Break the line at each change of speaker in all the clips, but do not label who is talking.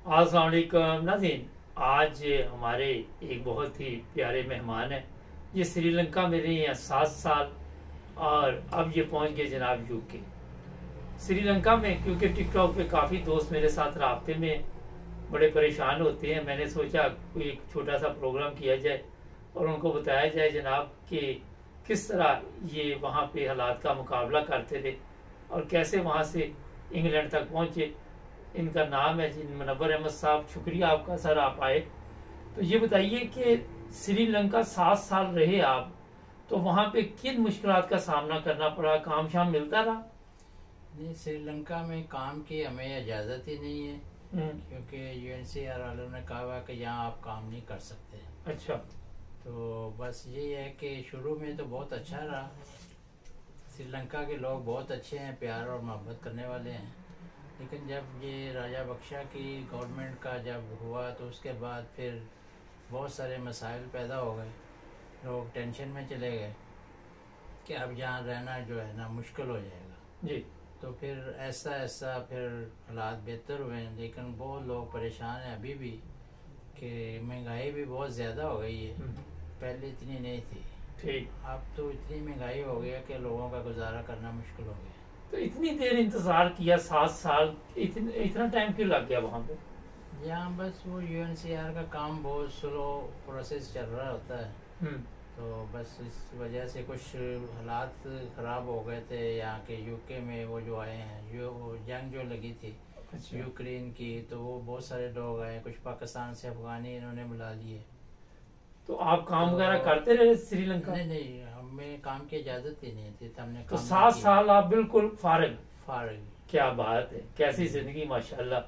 अस्सलाम वालेकुम नाज़रीन। आज हमारे एक बहुत ही प्यारे मेहमान हैं। ये श्रीलंका में रहे हैं 7 साल और अब ये पहुंच गए जनाब यूके। श्रीलंका में क्योंकि टिकटॉक पे काफ़ी दोस्त मेरे साथ राब्ते में बड़े परेशान होते हैं, मैंने सोचा कोई एक छोटा सा प्रोग्राम किया जाए और उनको बताया जाए जनाब कि किस तरह ये वहाँ पे हालात का मुकाबला करते थे और कैसे वहाँ से इंग्लैंड तक पहुँचे। इनका नाम है जी मुनव्वर अहमद साहब। शुक्रिया आपका सर, आप आए। तो ये बताइए कि श्रीलंका 7 साल रहे आप, तो वहाँ पे किन मुश्किलात का सामना करना पड़ा? काम शाम मिलता रहा?
नहीं, श्रीलंका में काम की हमें इजाज़त ही नहीं है क्योंकि यूएनसीआर वालों ने कहा हुआ कि यहाँ आप काम नहीं कर सकते।
अच्छा।
तो बस यही है कि शुरू में तो बहुत अच्छा रहा। श्रीलंका के लोग बहुत अच्छे हैं, प्यार और मोहब्बत करने वाले हैं, लेकिन जब ये राजापक्षा की गवर्नमेंट का जब हुआ तो उसके बाद फिर बहुत सारे मसाइल पैदा हो गए। लोग टेंशन में चले गए कि अब यहाँ रहना जो है ना मुश्किल हो जाएगा
जी।
तो फिर ऐसा ऐसा फिर हालात बेहतर हुए हैं, लेकिन बहुत लोग परेशान हैं अभी भी कि महंगाई भी बहुत ज़्यादा हो गई है। पहले इतनी नहीं थी,
ठीक।
अब तो इतनी महंगाई हो गई है कि लोगों का गुजारा करना मुश्किल हो गया।
तो इतनी देर इंतजार किया, 7 साल, इतना टाइम क्यों लग गया वहाँ पे?
यहाँ बस वो यूएनसीआर का काम बहुत स्लो प्रोसेस चल रहा होता है, तो बस इस वजह से कुछ हालात ख़राब हो गए थे यहाँ के यूके में। वो जो आए हैं, जो जंग जो लगी थी
अच्छा।
यूक्रेन की, तो वो बहुत सारे लोग आए, कुछ पाकिस्तान से अफगानी इन्होंने बुला लिए।
तो आप काम
तो
वगैरह करते रहे श्रीलंका?
नहीं, हमें काम की इजाज़त ही नहीं थी, तो हमने
तो
काम
7 साल आप बिल्कुल फारिग?
फारिग।
क्या बात है, कैसी जिंदगी माशाल्लाह।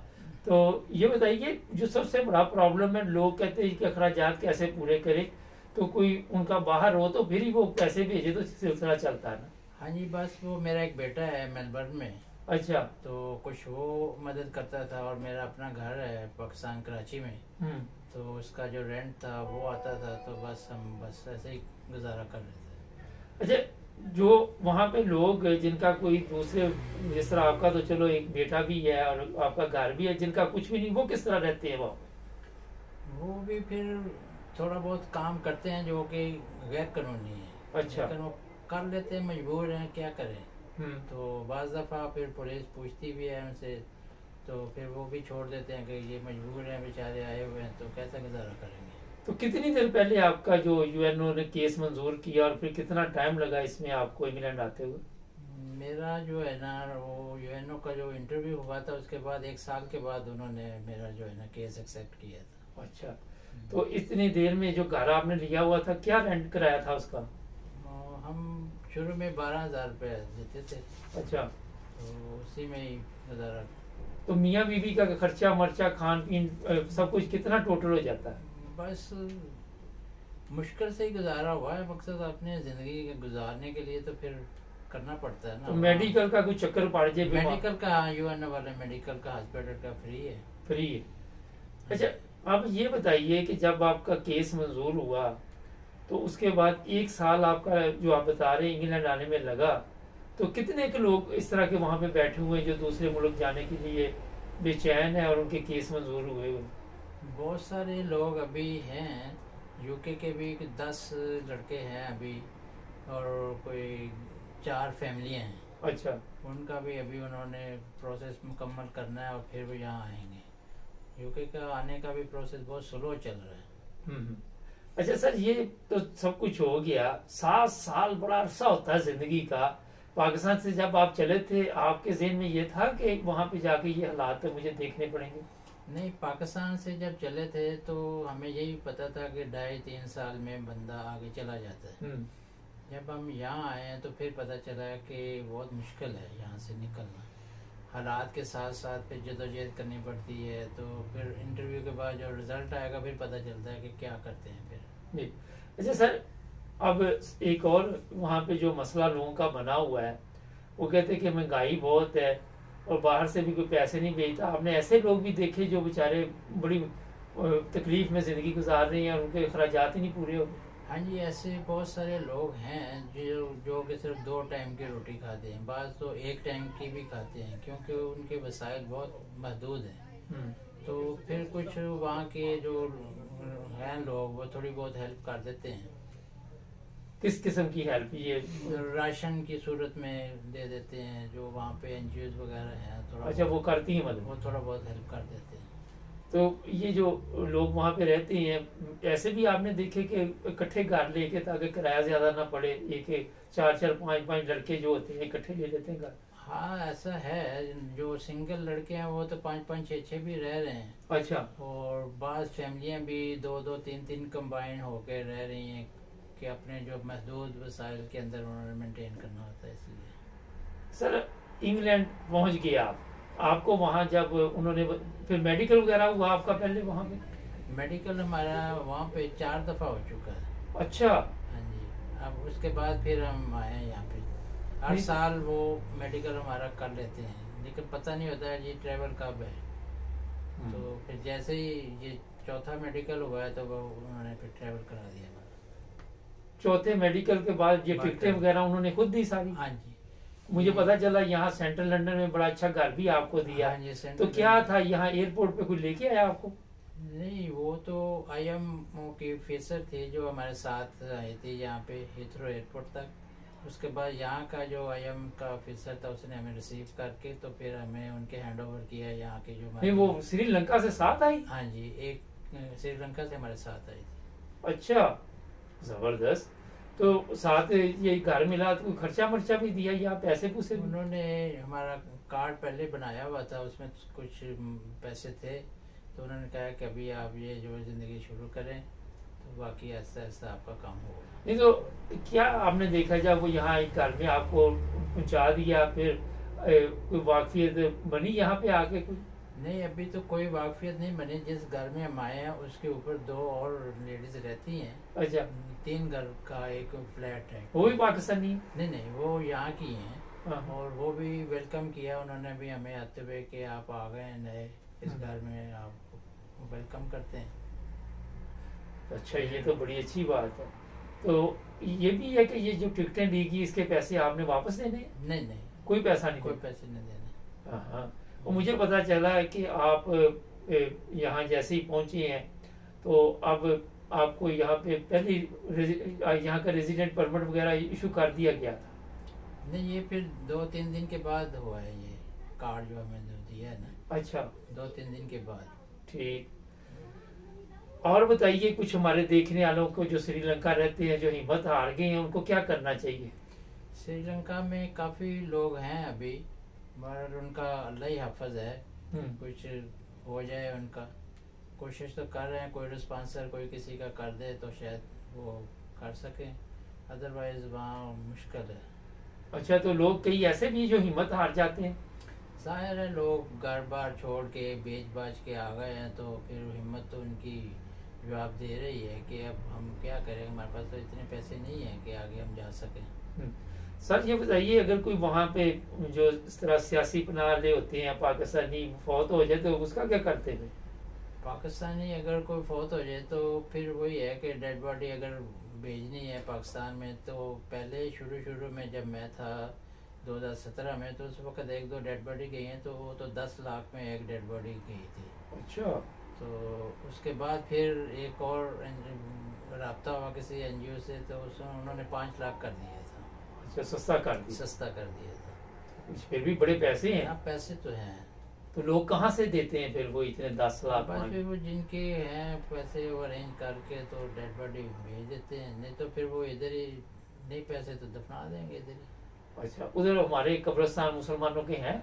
तो ये बताइए, जो सबसे बड़ा प्रॉब्लम है, लोग कहते हैं कि अखराजात कैसे पूरे करें, तो कोई उनका बाहर हो तो फिर ही वो पैसे भेजे तो सिलसिला चलता है ना।
हाँ जी, बस वो मेरा एक बेटा है मेलबर्न में,
अच्छा।
तो कुछ वो मदद करता था, और मेरा अपना घर है पाकिस्तान कराची में, तो उसका जो रेंट था वो आता था, तो बस हम बस ऐसे ही गुजारा कर रहे थे।
अच्छा, जो वहाँ पे लोग जिनका कोई दूसरे, जिस तरह आपका तो चलो एक बेटा भी है और आपका घर भी है, जिनका कुछ भी नहीं, वो किस तरह रहते हैं वहाँ?
वो भी फिर थोड़ा बहुत काम करते हैं जो कि गैर कानूनी है।
अच्छा।
लेकिन वो कर लेते हैं, मजबूर हैं, क्या करें। तो बाज़ दफ़ा फिर पुलिस पूछती भी है उनसे, तो फिर वो भी छोड़ देते हैं कि ये मजबूर हैं, बेचारे आए हुए हैं, तो कैसा गुजारा करेंगे।
तो कितनी देर पहले आपका जो यूएनओ ने केस मंजूर किया और फिर कितना टाइम लगा इसमें आपको इंग्लैंड आते हुए?
मेरा जो है ना, वो यूएनओ का जो इंटरव्यू हुआ था उसके बाद 1 साल के बाद उन्होंने मेरा जो है ना केस एक्सेप्ट किया था।
अच्छा। तो इतनी देर में जो घर आपने लिया हुआ था, क्या रेंट कराया था उसका?
हम शुरू में 12,000 रुपये देते थे।
अच्छा।
तो उसी में ही गुजारा।
तो मियाँ बीवी का खर्चा मर्चा खान पीन सब कुछ कितना टोटल हो जाता है?
बस मुश्किल से ही गुजारा हुआ है, मकसद अपने ज़िंदगी के गुजारने के लिए तो फिर करना पड़ता है ना।
तो मेडिकल का कुछ चक्कर पड़ जाए?
मेडिकल का यूएनओ वाले मेडिकल का हॉस्पिटल का फ्री है।
फ्री है। अच्छा, आप ये बताइए कि जब आपका केस मंजूर हुआ तो उसके बाद 1 साल आपका जो आप बता रहे हैं इंग्लैंड आने में लगा, तो कितने के लोग इस तरह के वहाँ पे बैठे हुए हैं जो दूसरे मुल्क जाने के लिए बेचैन है और उनके केस मंजूर हुए हुए?
बहुत सारे लोग अभी हैं, यूके के भी 10 लड़के हैं अभी, और कोई 4 फैमिलियाँ हैं।
अच्छा।
उनका भी अभी उन्होंने प्रोसेस मुकम्मल करना है और फिर वो यहाँ आएंगे। यूके का आने का भी प्रोसेस बहुत स्लो चल रहा है।
अच्छा सर, ये तो सब कुछ हो गया। 7 साल बड़ा अरसा होता है जिंदगी का। पाकिस्तान से जब आप चले थे, आपके ज़हन में ये था कि वहाँ पे जाके ये हालात मुझे देखने पड़ेंगे?
नहीं, पाकिस्तान से जब चले थे तो हमें यही पता था कि 2.5-3 साल में बंदा आगे चला जाता है। जब हम यहाँ आए हैं तो फिर पता चला कि बहुत मुश्किल है यहाँ से निकलना। हालात के साथ साथ फिर जदोजहद करनी पड़ती है, तो फिर इंटरव्यू के बाद जो रिज़ल्ट आएगा फिर पता चलता है कि क्या करते हैं फिर।
जी। अच्छा सर, अब एक और वहाँ पे जो मसला लोगों का बना हुआ है, वो कहते हैं कि महंगाई बहुत है और बाहर से भी कोई पैसे नहीं भेजता। आपने ऐसे लोग भी देखे जो बेचारे बड़ी तकलीफ में ज़िंदगी गुजार रहे हैं और उनके अखराजात ही नहीं पूरे हो?
हाँ जी, ऐसे बहुत सारे लोग हैं जो कि सिर्फ 2 टाइम की रोटी खाते हैं, बाज़ तो 1 टाइम की भी खाते हैं, क्योंकि उनके वसाइल बहुत महदूद हैं। तो फिर कुछ वहाँ के जो हैं लोग वो थोड़ी बहुत हेल्प कर देते हैं।
किस किस्म की हेल्प? ये
राशन की सूरत में दे देते हैं, जो वहाँ पे एनजीओ वगैरह हैं थोड़ा।
अच्छा, वो करती हैं मदद?
वो थोड़ा बहुत हेल्प कर देते हैं।
तो ये जो लोग वहाँ पे रहते हैं, ऐसे भी आपने देखे कि इकट्ठे घर लेके, ताकि किराया ज्यादा ना पड़े, एक 4-4 5-5 लड़के जो होते हैं इकट्ठे ले लेते हैं घर?
हाँ ऐसा है, जो सिंगल लड़के हैं वो तो 5-5 6-6 भी रह रहे हैं।
अच्छा।
और बाज़ फैमिलियाँ भी 2-2 3-3 कंबाइन होकर रह रही हैं कि अपने जो महदूद वसाइल के अंदर उन्होंने मेंटेन करना होता है। इसलिए
सर, इंग्लैंड पहुंच गए आपको वहाँ जब उन्होंने फिर मेडिकल वगैरह हुआ आपका पहले वहाँ पे?
मेडिकल हमारा वहाँ पे 4 दफ़ा हो चुका है।
अच्छा।
हाँ जी। अब उसके बाद फिर हम आए हैं यहाँ पे। हर साल वो मेडिकल हमारा कर लेते हैं, लेकिन पता नहीं होता है जी ट्रैवल कब है। तो फिर जैसे ही ये चौथा मेडिकल हुआ है तो वो उन्होंने फिर ट्रैवल करा दिया हमारा।
चौथे मेडिकल के बाद ये टिकटें वगैरह उन्होंने खुद दी सारी?
हाँ जी।
मुझे पता चला यहाँ सेंट्रल लंदन में बड़ा अच्छा घर भी आपको दिया।
हाँ जी,
तो क्या था, यहाँ एयरपोर्ट पे कोई लेके आया आपको?
नहीं, वो तो IMO के ऑफिसर थे जो हमारे साथ आए थे यहाँ पे हीथ्रो एयरपोर्ट तक। उसके बाद यहाँ का जो IM का ऑफिसर था उसने हमें रिसीव करके तो फिर हमें उनके हैंड ओवर किया यहाँ के जो।
नहीं, वो श्रीलंका से साथ आई?
हाँ जी, एक श्रीलंका से हमारे साथ आई थी।
अच्छा, जबरदस्त। तो साथ ये घर मिला तो खर्चा मर्चा भी दिया या पैसे पूसे?
उन्होंने हमारा कार्ड पहले बनाया हुआ था, उसमें कुछ पैसे थे, तो उन्होंने कहा कि अभी आप ये जो जिंदगी शुरू करें तो बाकी ऐसा ऐसा आपका काम होगा।
नहीं तो क्या आपने देखा जब वो यहाँ एक घर में आपको पहुंचा दिया, फिर कोई वाकफियत बनी यहाँ पे आके? कोई
नहीं, अभी तो कोई वाकफियत नहीं बनी। जिस घर में हम आए हैं उसके ऊपर 2 और लेडीज रहती हैं।
अच्छा।
3 घर का एक फ्लैट है।
वो भी पाकिस्तानी?
नहीं नहीं, वो यहाँ की हैं।
हाँ।
और वो भी वेलकम किया उन्होंने भी हमें आते हुए कि आप आ गए नए इस घर में, आप वेलकम करते हैं।
अच्छा, ये तो बड़ी अच्छी बात है। तो ये भी है कि ये जो टिकटें दी गई इसके पैसे आपने वापस देने हैं?
नहीं नहीं,
कोई पैसा नहीं?
कोई पैसे नहीं देने।
हाँ। और मुझे पता चला है कि आप यहाँ जैसे ही पहुंचे हैं तो अब आपको यहाँ पे पहले यहाँ का रेजिडेंट परमिट वगैरह इशू कर दिया गया था?
नहीं, ये फिर 2-3 दिन के बाद हुआ है ये कार्ड जो हमें दिया है ना।
अच्छा,
2-3 दिन के बाद।
ठीक। और बताइए, कुछ हमारे देखने वालों को जो श्रीलंका रहते हैं, जो हिम्मत हार गए हैं, उनको क्या करना चाहिए?
श्रीलंका में काफ़ी लोग हैं अभी, मगर उनका अल्लाह ही हाफिज है। कुछ हो जाए उनका, कोशिश तो कर रहे हैं, कोई रिस्पॉन्सर कोई किसी का कर दे तो शायद वो कर सकें, अदरवाइज वहाँ मुश्किल है।
अच्छा, तो लोग कई ऐसे भी जो हिम्मत हार जाते हैं?
जाहिर है, लोग घर बार छोड़ के बेच बाच के आ गए हैं तो फिर हिम्मत तो उनकी जवाब दे रही है कि अब हम क्या करें, हमारे पास तो इतने पैसे नहीं हैं कि आगे हम जा सकें।
सर, ये बताइए, अगर कोई वहाँ पे जो इस तरह सियासी पनाह ले होते हैं पाकिस्तानी फौत हो जाए तो उसका क्या करते हैं?
पाकिस्तानी अगर कोई फौत हो जाए तो फिर वही है कि डेड बॉडी अगर भेजनी है पाकिस्तान में, तो पहले शुरू में जब मैं था 2017 में, तो उस वक्त 1-2 डेड बॉडी गई हैं, तो वो तो 10 लाख में एक डेड बॉडी गई थी।
अच्छा।
तो उसके बाद फिर एक और रब्ता हुआ किसी NGO से, तो उसमें उन्होंने 5 लाख कर दिया था।
अच्छा, सस्ता कर
दिया था।
फिर भी बड़े पैसे हैं।
हाँ, पैसे तो हैं।
तो लोग कहाँ से देते हैं फिर वो इतने 10 लाख?
बस फिर वो जिनके हैं पैसे वो अरेंज करके तो डेड बॉडी भेज देते हैं, नहीं तो फिर वो इधर ही, नहीं पैसे तो दफना देंगे इधर ही।
अच्छा, उधर हमारे कब्रिस्तान मुसलमानों के हैं?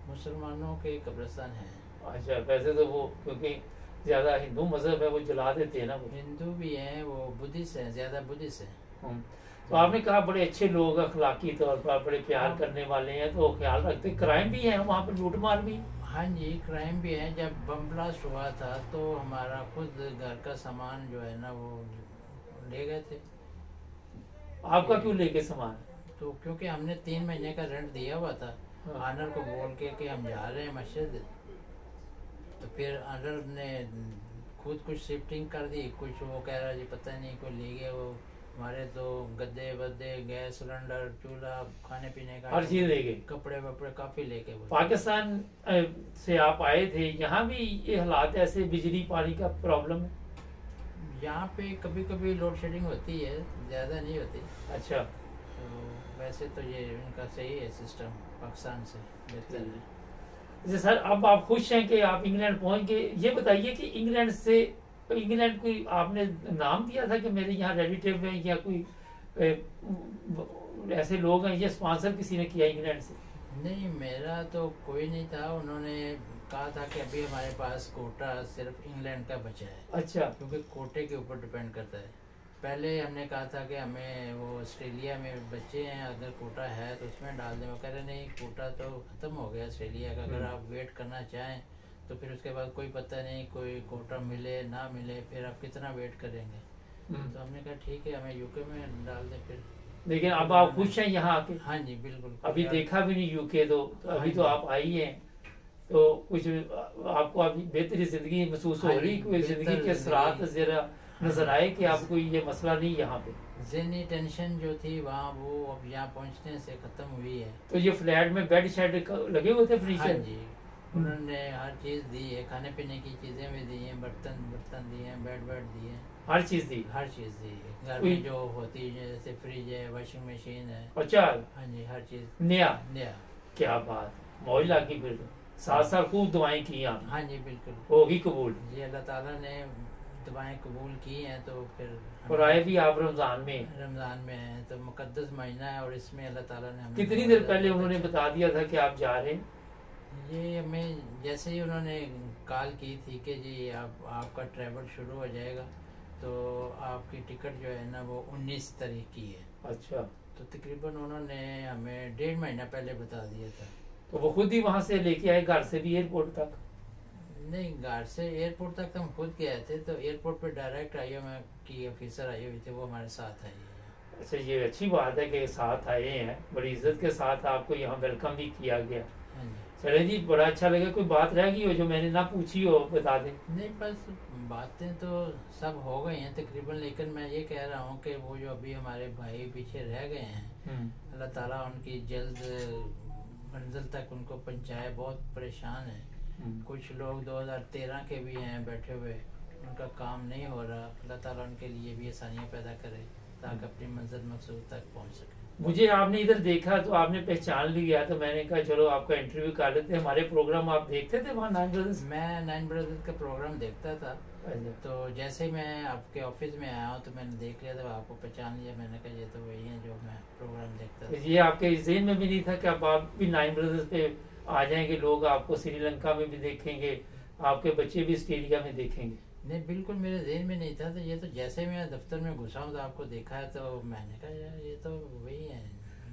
मुसलमानों के कब्रिस्तान हैं।
अच्छा, वैसे तो वो क्योंकि ज्यादा हिंदू मजहब है वो जला देते हैं ना।
हिंदू भी हैं, वो बुद्धिस्ट हैं, ज्यादा बुद्धिस्ट हैं।
तो आपने कहा बड़े अच्छे लोग अखलाकी तौर पर बड़े प्यार करने वाले हैं, तो ख्याल रखते। क्राइम भी है वहाँ पर, लूट मार भी?
हाँ जी, क्राइम भी है। जब बम ब्लास्ट हुआ था तो हमारा खुद घर का सामान जो है ना वो ले गए थे।
आपका क्यों लेके सामान?
तो क्योंकि हमने 3 महीने का रेंट दिया हुआ था। ऑनर को बोल के कि हम जा रहे हैं मस्जिद, तो फिर ऑनर ने खुद कुछ शिफ्टिंग कर दी, कुछ वो कह रहा जी पता नहीं कोई ले गया, वो हमारे तो गद्दे वद्दे, गैस सिलेंडर, चूल्हा, खाने पीने का
हर चीज ले गए।
कपड़े वपड़े काफी लेके वो।
पाकिस्तान से आप आए थे, यहाँ भी ये हालात ऐसे बिजली पानी का प्रॉब्लम है?
यहाँ पे कभी कभी लोड शेडिंग होती है, ज्यादा नहीं होती।
अच्छा,
तो वैसे तो ये इनका सही है सिस्टम, पाकिस्तान से बेहतर है।
जैसे सर अब आप खुश हैं कि आप इंग्लैंड पहुंच गए। ये बताइए कि इंग्लैंड कोई आपने नाम दिया था कि मेरे यहाँ रिलेटिव है या कोई ऐसे लोग हैं, ये स्पॉन्सर किसी ने किया इंग्लैंड से?
नहीं, मेरा तो कोई नहीं था। उन्होंने कहा था कि अभी हमारे पास कोटा सिर्फ इंग्लैंड का बचा है।
अच्छा,
क्योंकि कोटे के ऊपर डिपेंड करता है। पहले हमने कहा था कि हमें वो ऑस्ट्रेलिया में बच्चे हैं, अगर कोटा है तो उसमें डाल दें। वो कह रहे नहीं, कोटा तो ख़त्म हो गया ऑस्ट्रेलिया का, अगर आप वेट करना चाहें तो फिर उसके बाद कोई पता नहीं, कोई कोटा मिले ना मिले, फिर आप कितना वेट करेंगे। तो हमने कहा ठीक है, हमें यूके में डाल दें फिर।
लेकिन अब आप खुश हैं यहाँ आके?
हाँ जी बिल्कुल।
अभी देखा भी नहीं यूके तो अभी तो आप आई हैं, तो कुछ आपको अभी बेहतरी जिंदगी महसूस हो रही? कोई जिंदगी के असरात जरा नजर आए कि आपको ये मसला नहीं यहाँ पे?
ज़हनी टेंशन जो थी वहाँ, वो अब यहाँ पहुँचने से ख़त्म हुई है।
तो ये फ्लैट में बेड शेड लगे हुए थे, फ्रीजर?
हाँ जी, उन्होंने हर चीज़ दी है, खाने पीने की चीज़ें भी दी हैं, बर्तन दिए हैं, बेड दिए हैं,
हर चीज दी?
हर चीज़ दी है। घर में जो होती है जैसे फ्रिज है, वॉशिंग मशीन है।
अच्छा,
हाँ जी, हर चीज़
नया? क्या बात, मौज लागी फिर तो। 7 साल खूब दुआएं की आपने?
हाँ जी बिल्कुल,
होगी कबूल?
जी अल्लाह ताला ने दुआएं कबूल की हैं। तो फिर
और आए भी आप रमजान में?
रमज़ान में है तो मुकद्दस महीना है, और इसमें अल्लाह ताला ने हमें
कितनी देर पहले उन्होंने बता दिया था कि आप जा रहे हैं?
ये हमें जैसे ही उन्होंने कॉल की थी कि जी आपका ट्रैवल शुरू हो जाएगा, तो आपकी टिकट जो है ना वो 19 तारीख की है।
अच्छा,
तो तकरीबन उन्होंने हमें 1.5 महीना पहले बता दिया था।
तो वो खुद ही वहां से लेके आए, घर से भी एयरपोर्ट तक?
नहीं, घर से एयरपोर्ट तक तो हम खुद गए थे। तो एयरपोर्ट पे डायरेक्ट IOM की ऑफिसर आई हुई थी, वो हमारे साथ आई है।
अच्छा, ये अच्छी बात है कि साथ आए हैं, बड़ी इज्जत के साथ आपको यहाँ वेलकम भी किया गया।
हाँ जी।
चले जी, बड़ा अच्छा लगा। कोई बात रह गई हो जो मैंने ना पूछी हो, बता दें।
नहीं, बस बातें तो सब हो गई हैं तकरीबन, लेकिन मैं ये कह रहा हूँ कि वो जो अभी हमारे भाई पीछे रह गए हैं, अल्लाह ताला उनकी जल्द मंजिल तक उनको पहुँचाए। बहुत परेशान है। कुछ लोग 2013 के भी हैं बैठे हुए, उनका काम नहीं हो रहा। अल्लाह ताला उनके लिए भी आसानियाँ पैदा करे ताकि अपनी मंजिल मकसूद तक पहुँच सके। मुझे
आपने इधर देखा तो आपने पहचान लिया, तो मैंने कहा चलो आपका इंटरव्यू कर लेते हैं। हमारे प्रोग्राम आप देखते थे वहाँ 9 ब्रदर्स?
मैं 9 ब्रदर्स का प्रोग्राम देखता था। तो जैसे ही मैं आपके ऑफिस में आया हूँ तो मैंने देख लिया था, आपको पहचान लिया। मैंने कहा ये तो वही है जो मैं प्रोग्राम देखता था।
ये आपके ज़हन में भी नहीं था कि अब आप भी 9 ब्रदर्स पे आ जाएंगे, लोग आपको श्रीलंका में भी देखेंगे, आपके बच्चे भी ऑस्ट्रेलिया में देखेंगे?
नहीं, बिल्कुल मेरे ज़हन में नहीं था। तो ये तो जैसे मैं दफ्तर में घुसा हूँ तो आपको देखा है, तो मैंने कहा यार ये तो वही है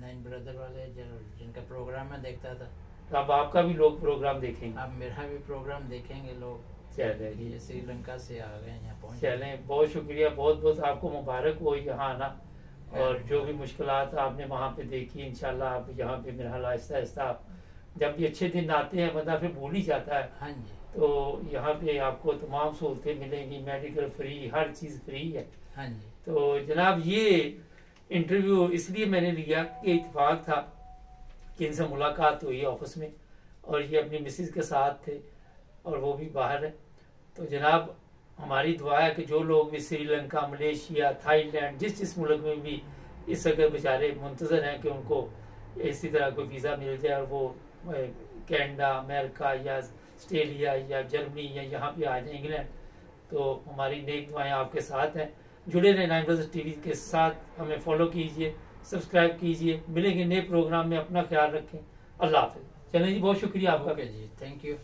9 ब्रदर वाले जिनका प्रोग्राम मैं देखता था।
तो अब आपका भी लोग प्रोग्राम देखेंगे?
अब मेरा भी प्रोग्राम देखेंगे लोग।
चले,
ये श्रीलंका से आ गए यहाँ पहुँच।
चले, बहुत शुक्रिया, बहुत बहुत आपको मुबारक हो यहाँ आना। और जो भी मुश्किलात आपने वहाँ पे देखी, इंशाल्लाह आप यहाँ पे मेरा हाल आहिस्ता आहिस्ता, जब भी अच्छे दिन आते हैं बंदा फिर भूल ही जाता है।
हाँ जी।
तो यहाँ पे आपको तमाम सहूलतें मिलेंगी, मेडिकल फ्री, हर चीज़ फ्री है।
हाँ जी।
तो जनाब ये इंटरव्यू इसलिए मैंने लिया कि इत्तेफाक था कि इनसे मुलाकात हुई ऑफिस में, और ये अपनी मिसेज के साथ थे और वो भी बाहर है। तो जनाब हमारी दुआ है कि जो लोग भी श्रीलंका, मलेशिया, थाईलैंड, जिस मुल्क में भी इस अगर बेचारे मुंतजर हैं कि उनको इसी तरह कोई वीज़ा मिल जाए और वो कनाडा, अमेरिका या ऑस्ट्रेलिया या जर्मनी या यहाँ पे आ जाए इंग्लैंड, तो हमारी नेक दुआएं आपके साथ हैं। जुड़े रहें 9 ब्रदर्स TV के साथ, हमें फॉलो कीजिए, सब्सक्राइब कीजिए। मिलेंगे नए प्रोग्राम में, अपना ख्याल रखें। अल्लाह हाफिज़। चलें जी, बहुत शुक्रिया आपका।
ओके जी, थैंक यू।